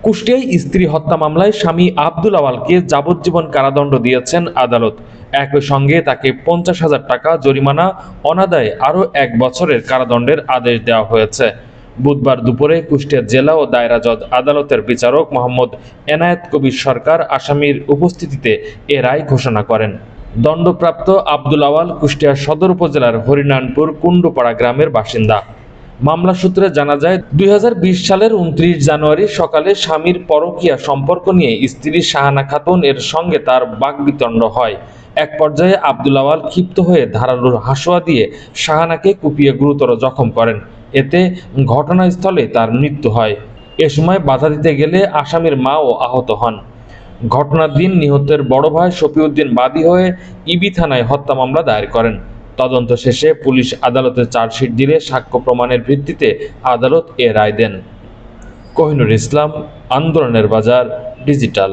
কুষ্টিয়ায় স্ত্রী হত্যা মামলায় স্বামী আব্দুল আওয়ালকে যাবজ্জীবন কারাদণ্ড দিয়েছেন আদালত। একই সঙ্গে তাকে 50,000 টাকা জরিমানা, অনাদায়ে আরও 1 বছরের কারাদণ্ডের আদেশ দেওয়া হয়েছে। বুধবার দুপুরে কুষ্টিয়া জেলা ও দায়রা জজ আদালতের বিচারক মোহাম্মদ এনায়েত কবির সরকার আসামির উপস্থিতিতে এ রায় ঘোষণা করেন। দণ্ডপ্রাপ্ত আব্দুল আওয়াল কুষ্টিয়া সদর উপজেলার হরিনানপুর কুণ্ডুপাড়া গ্রামের বাসিন্দা। মামলা সূত্রে জানা যায়, 2020 সালের 29 জানুয়ারি সকালে স্বামীর পরকীয়া সম্পর্ক নিয়ে স্ত্রী শাহানা খাতুন এর সঙ্গে তার বাকবিতণ্ড হয়। এক পর্যায়ে আব্দুল আওয়াল ক্ষিপ্ত হয়ে ধারালো হাসুয়া দিয়ে শাহানাকে কুপিয়ে গুরুতর জখম করেন। এতে ঘটনাস্থলে তার মৃত্যু হয়। এ সময় বাধা দিতে গেলে আসামির মাও আহত হন। ঘটনার দিন নিহতের বড় ভাই শফিউদ্দিন বাদী হয়ে ইবি থানায় হত্যা মামলা দায়ের করেন। তদন্ত শেষে পুলিশ আদালতে চার্জশিট দিলে সাক্ষ্য প্রমাণের ভিত্তিতে আদালত এ রায় দেন। কোহিনুর ইসলাম, আন্দোলনের বাজার, ডিজিটাল।